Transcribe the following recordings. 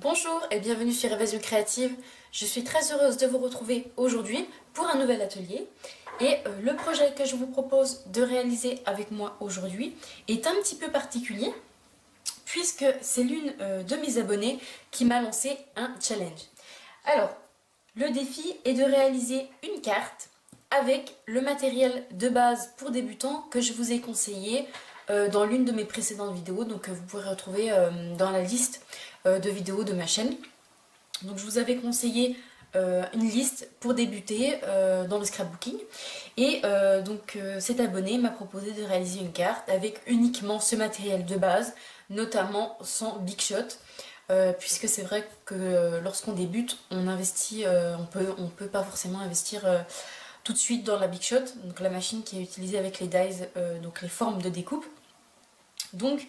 Bonjour et bienvenue sur Évasion Créative. Je suis très heureuse de vous retrouver aujourd'hui pour un nouvel atelier. Et le projet que je vous propose de réaliser avec moi aujourd'hui est un petit peu particulier puisque c'est l'une de mes abonnées qui m'a lancé un challenge. Alors, le défi est de réaliser une carte avec le matériel de base pour débutants que je vous ai conseillé dans l'une de mes précédentes vidéos, donc vous pourrez retrouver dans la liste de vidéos de ma chaîne. Donc je vous avais conseillé une liste pour débuter dans le scrapbooking et cet abonné m'a proposé de réaliser une carte avec uniquement ce matériel de base, notamment sans Big Shot. Puisque c'est vrai que lorsqu'on débute, on investit, on peut pas forcément investir tout de suite dans la Big Shot, donc la machine qui est utilisée avec les dies, donc les formes de découpe. Donc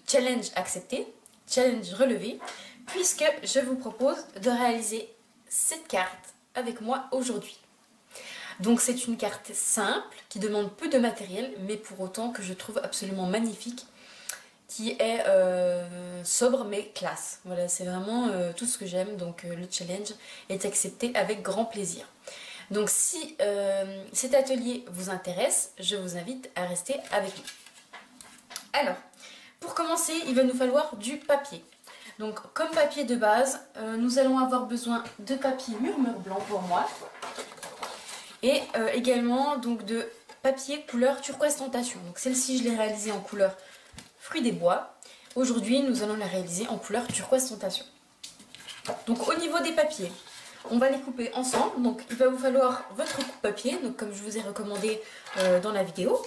challenge accepté, challenge relevé, puisque je vous propose de réaliser cette carte avec moi aujourd'hui. Donc c'est une carte simple qui demande peu de matériel, mais pour autant que je trouve absolument magnifique, qui est sobre mais classe. Voilà, c'est vraiment tout ce que j'aime, donc le challenge est accepté avec grand plaisir. Donc si cet atelier vous intéresse, je vous invite à rester avec nous. Alors, pour commencer, il va nous falloir du papier. Donc comme papier de base, nous allons avoir besoin de papier murmure blanc pour moi, et également donc de papier couleur turquoise tentation. Donc celle-ci je l'ai réalisée en couleur fruits des bois. Aujourd'hui, nous allons la réaliser en couleur turquoise tentation. Donc au niveau des papiers, on va les couper ensemble. Donc il va vous falloir votre coupe-papier, donc comme je vous ai recommandé dans la vidéo.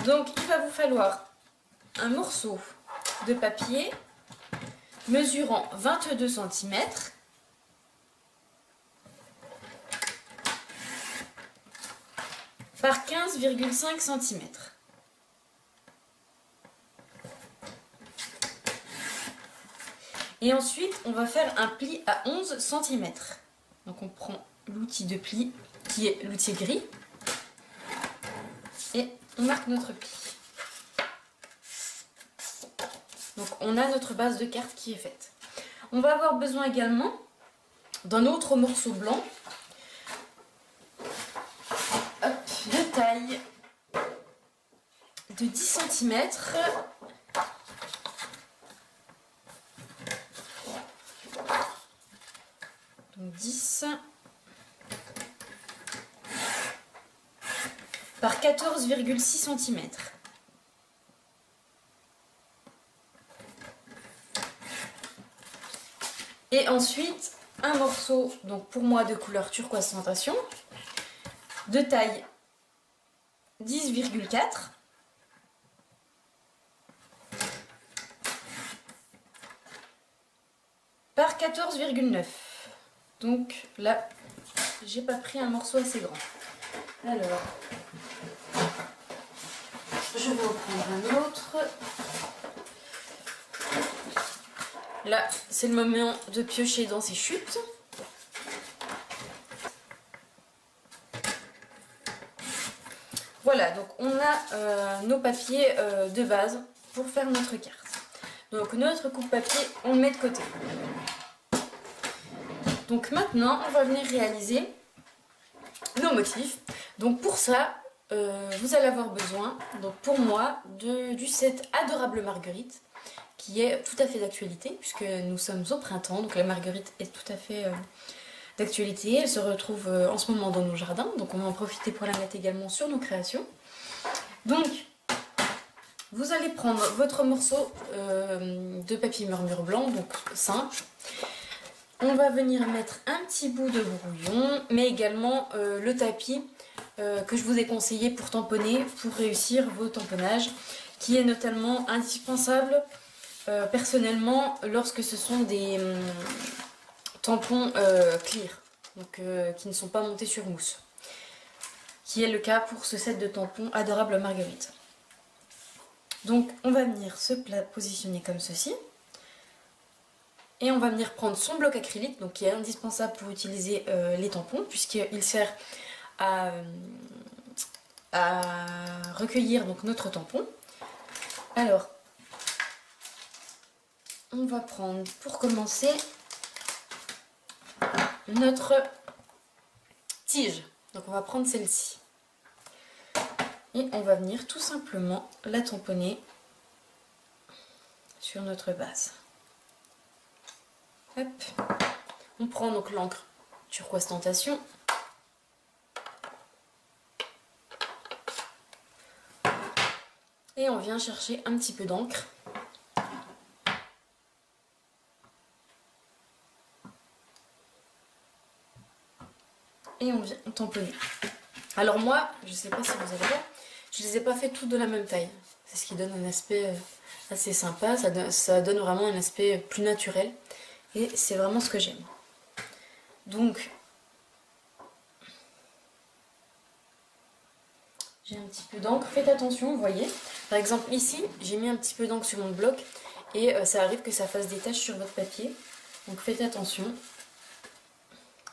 Donc il va vous falloir un morceau de papier mesurant 22 cm par 15,5 cm. Et ensuite, on va faire un pli à 11 cm. Donc on prend l'outil de pli, qui est l'outil gris, et on marque notre pli. Donc on a notre base de carte qui est faite. On va avoir besoin également d'un autre morceau blanc, de taille de 10 cm. Donc 10 par 14,6 cm. Et ensuite un morceau, donc pour moi de couleur turquoise tentation, de taille 10,4 par 14,9. Donc là, j'ai pas pris un morceau assez grand. Alors, je vais en prendre un autre. Là, c'est le moment de piocher dans ces chutes. Voilà, donc on a nos papiers de base pour faire notre carte. Donc notre coupe-papier, on le met de côté. Donc maintenant, on va venir réaliser nos motifs. Donc pour ça, vous allez avoir besoin, donc pour moi, du set Adorable Marguerite, qui est tout à fait d'actualité, puisque nous sommes au printemps, donc la marguerite est tout à fait d'actualité. Elle se retrouve en ce moment dans nos jardins, donc on va en profiter pour la mettre également sur nos créations. Donc, vous allez prendre votre morceau de papier murmure blanc, donc simple. On va venir mettre un petit bout de brouillon, mais également le tapis que je vous ai conseillé pour tamponner, pour réussir vos tamponnages, qui est notamment indispensable personnellement lorsque ce sont des tampons clear, donc qui ne sont pas montés sur mousse, qui est le cas pour ce set de tampons Adorable Marguerite. Donc on va venir se positionner comme ceci. Et on va venir prendre son bloc acrylique, donc qui est indispensable pour utiliser les tampons, puisqu'il sert à recueillir donc notre tampon. Alors, on va prendre pour commencer notre tige. Donc on va prendre celle-ci. Et on va venir tout simplement la tamponner sur notre base. Hop. On prend donc l'encre Turquoise Tentation. Et on vient chercher un petit peu d'encre. Et on vient tamponner. Alors moi, je ne sais pas si vous avez là, je les ai pas fait toutes de la même taille. C'est ce qui donne un aspect assez sympa, ça donne vraiment un aspect plus naturel. Et c'est vraiment ce que j'aime. Donc, j'ai un petit peu d'encre. Faites attention, vous voyez. Par exemple, ici, j'ai mis un petit peu d'encre sur mon bloc. Et ça arrive que ça fasse des taches sur votre papier. Donc faites attention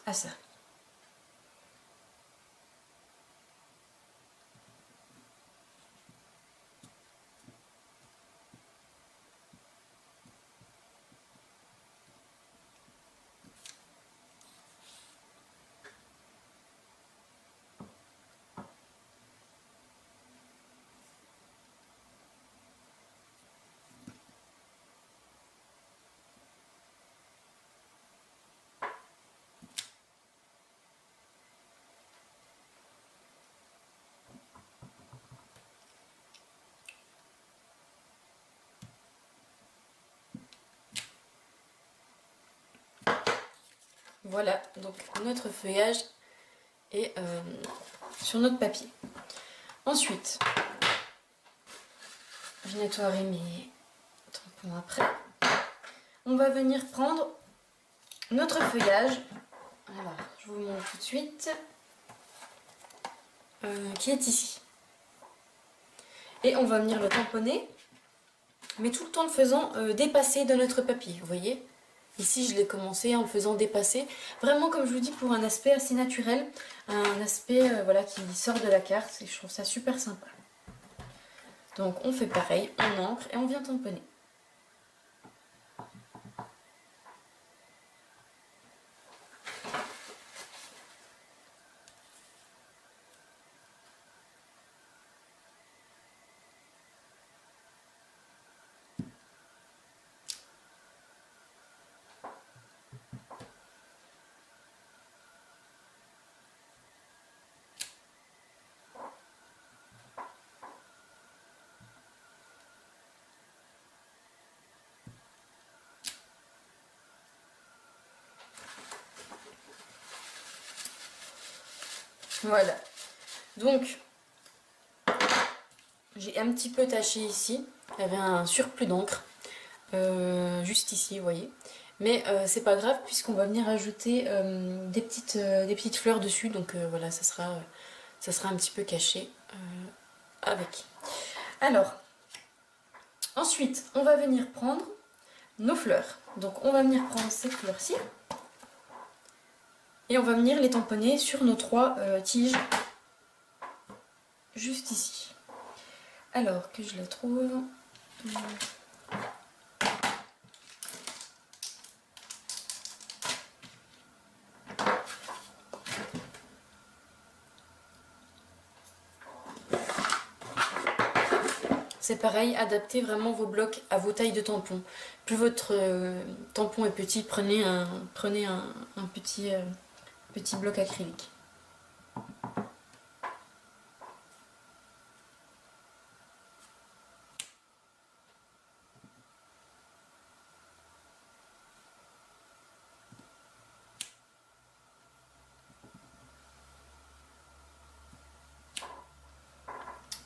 à ça. Voilà, donc notre feuillage est sur notre papier. Ensuite, je nettoierai mes tampons après. On va venir prendre notre feuillage. Alors, je vous montre tout de suite. Qui est ici. Et on va venir le tamponner, mais tout le temps le faisant dépasser de notre papier, vous voyez. Ici, je l'ai commencé en le faisant dépasser. Vraiment, comme je vous dis, pour un aspect assez naturel. Un aspect voilà, qui sort de la carte. Et je trouve ça super sympa. Donc, on fait pareil. On encre et on vient tamponner. Voilà. Donc, j'ai un petit peu taché ici. Il y avait un surplus d'encre. Juste ici, vous voyez. Mais c'est pas grave puisqu'on va venir ajouter des petites fleurs dessus. Donc voilà, ça sera un petit peu caché avec. Alors, ensuite, on va venir prendre nos fleurs. Donc on va venir prendre ces fleurs-ci. Et on va venir les tamponner sur nos 3 tiges. Juste ici. Alors que je la trouve. C'est pareil, adaptez vraiment vos blocs à vos tailles de tampons. Plus votre tampon est petit, prenez un petit bloc acrylique.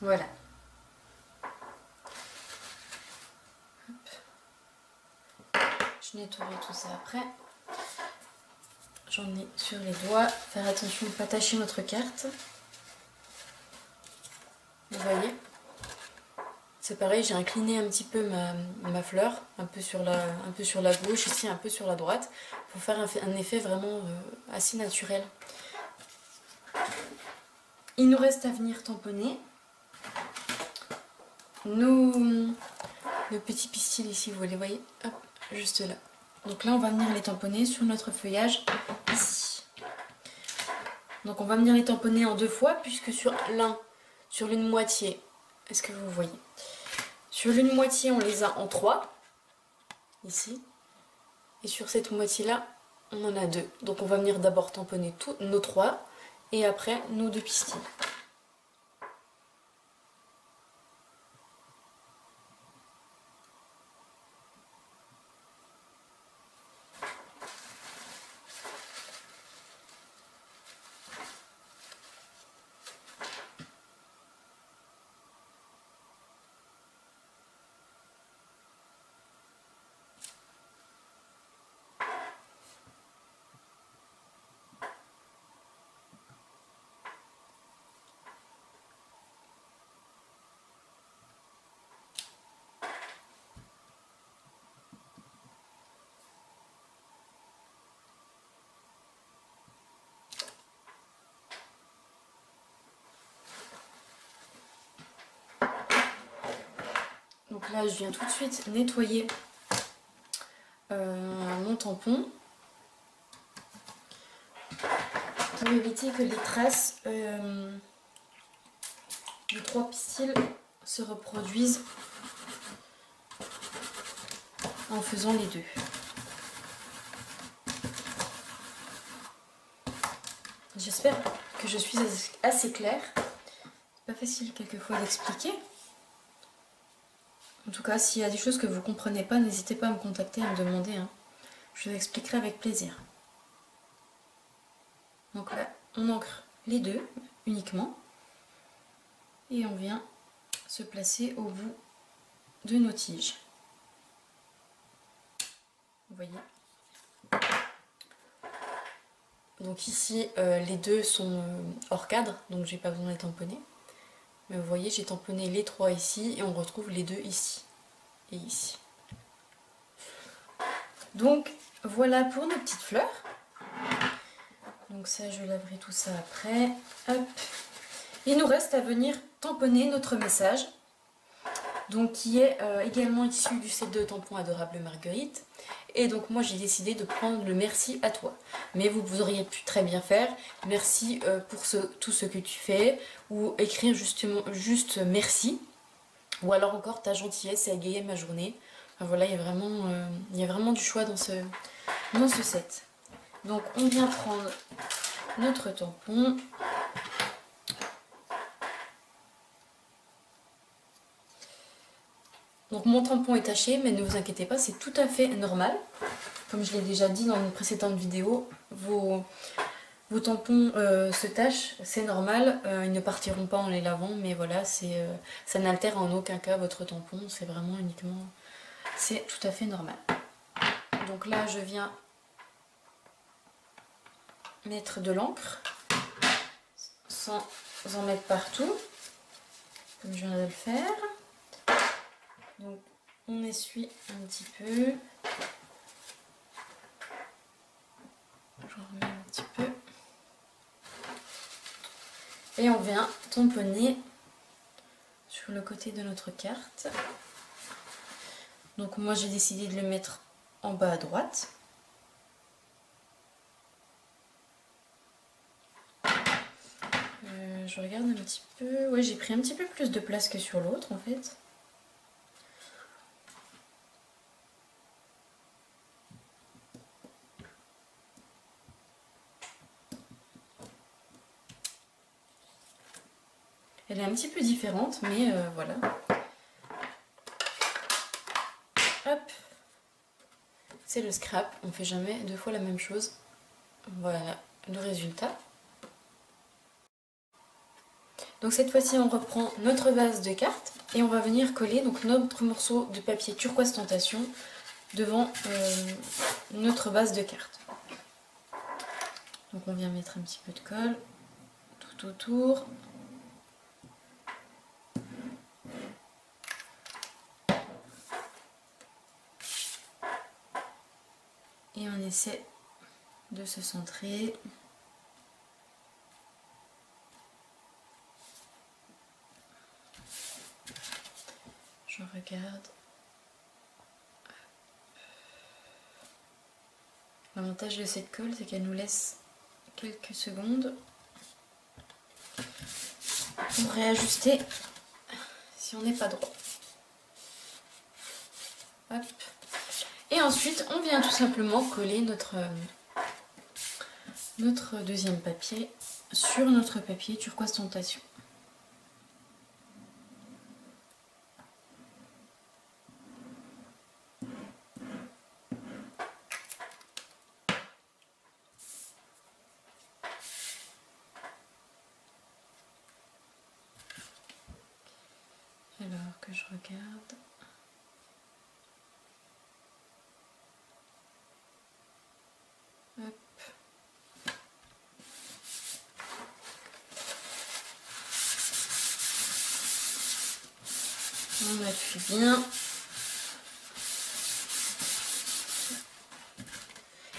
Voilà. Je nettoierai tout ça après. J'en ai sur les doigts. Faire attention de ne pas tacher notre carte. Vous voyez, c'est pareil, j'ai incliné un petit peu ma fleur, un peu sur la gauche, ici un peu sur la droite, pour faire un effet vraiment assez naturel. Il nous reste à venir tamponner nos petits pistils ici, vous les voyez. Hop, juste là. Donc là on va venir les tamponner sur notre feuillage ici. Donc on va venir les tamponner en 2 fois puisque sur l'une moitié, est-ce que vous voyez? Sur l'une moitié on les a en 3, ici. Et sur cette moitié là, on en a 2. Donc on va venir d'abord tamponner tous nos 3 et après nos 2 pistils. Donc là, je viens tout de suite nettoyer mon tampon pour éviter que les traces des 3 pistils se reproduisent en faisant les 2. J'espère que je suis assez claire. C'est pas facile quelquefois d'expliquer. En tout cas, s'il y a des choses que vous ne comprenez pas, n'hésitez pas à me contacter, à me demander. Hein. Je vous expliquerai avec plaisir. Donc là, on ancre les 2 uniquement. Et on vient se placer au bout de nos tiges. Vous voyez? Donc ici, les 2 sont hors cadre, donc j'ai pas besoin de les tamponner. Mais vous voyez, j'ai tamponné les 3 ici et on retrouve les 2 ici et ici. Donc voilà pour nos petites fleurs. Donc ça, je laverai tout ça après. Hop. Il nous reste à venir tamponner notre message. Donc qui est également issu du set de tampons Adorable Marguerite. Et donc moi j'ai décidé de prendre le merci à toi. Mais vous auriez pu très bien faire merci pour tout ce que tu fais, ou écrire juste merci, ou alors encore ta gentillesse a égayé ma journée. Enfin, voilà, il y a vraiment du choix dans ce set. Donc on vient prendre notre tampon. Donc mon tampon est taché, mais ne vous inquiétez pas, c'est tout à fait normal. Comme je l'ai déjà dit dans une précédente vidéo, vos tampons se tachent, c'est normal. Ils ne partiront pas en les lavant, mais voilà, ça n'altère en aucun cas votre tampon. C'est vraiment uniquement... C'est tout à fait normal. Donc là, je viens mettre de l'encre, sans en mettre partout, comme je viens de le faire. Donc on essuie un petit peu. Je remets un petit peu. Et on vient tamponner sur le côté de notre carte. Donc moi j'ai décidé de le mettre en bas à droite. Je regarde un petit peu. Ouais, j'ai pris un petit peu plus de place que sur l'autre en fait. Elle est un petit peu différente, mais voilà. Hop. C'est le scrap. On ne fait jamais 2 fois la même chose. Voilà le résultat. Donc cette fois-ci, on reprend notre vase de cartes et on va venir coller donc notre morceau de papier turquoise tentation devant notre vase de cartes. Donc on vient mettre un petit peu de colle tout autour. Et on essaie de se centrer. Je regarde. L'avantage de cette colle, c'est qu'elle nous laisse quelques secondes pour réajuster si on n'est pas droit. Hop. Et ensuite, on vient tout simplement coller notre deuxième papier sur notre papier turquoise tentation. Alors que je regarde. Hop. On appuie bien.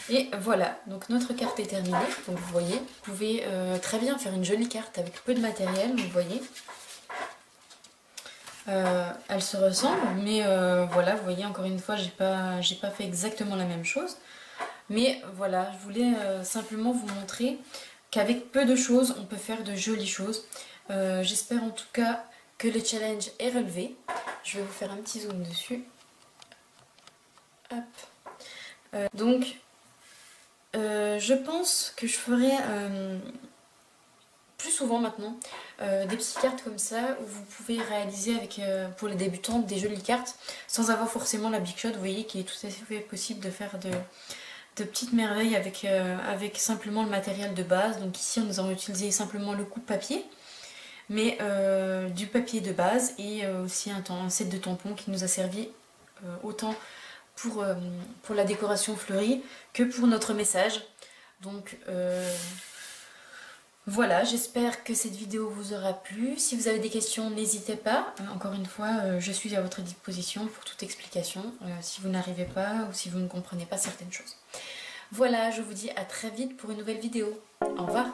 Et voilà, donc notre carte est terminée. Donc vous voyez, vous pouvez très bien faire une jolie carte avec peu de matériel, vous voyez. Elle se ressemble, mais voilà, vous voyez, encore une fois, j'ai pas fait exactement la même chose. Mais voilà, je voulais simplement vous montrer qu'avec peu de choses, on peut faire de jolies choses. J'espère en tout cas que le challenge est relevé. Je vais vous faire un petit zoom dessus. Hop. Donc, je pense que je ferai plus souvent maintenant des petites cartes comme ça où vous pouvez réaliser avec pour les débutantes des jolies cartes sans avoir forcément la big shot. Vous voyez qu'il est tout à fait possible de faire de petites merveilles avec simplement le matériel de base. Donc ici nous avons utilisé simplement le coupe-papier, mais du papier de base et aussi un set de tampons qui nous a servi autant pour la décoration fleurie que pour notre message. Donc voilà, j'espère que cette vidéo vous aura plu. Si vous avez des questions, n'hésitez pas. Encore une fois, je suis à votre disposition pour toute explication, si vous n'arrivez pas ou si vous ne comprenez pas certaines choses. Voilà, je vous dis à très vite pour une nouvelle vidéo. Au revoir.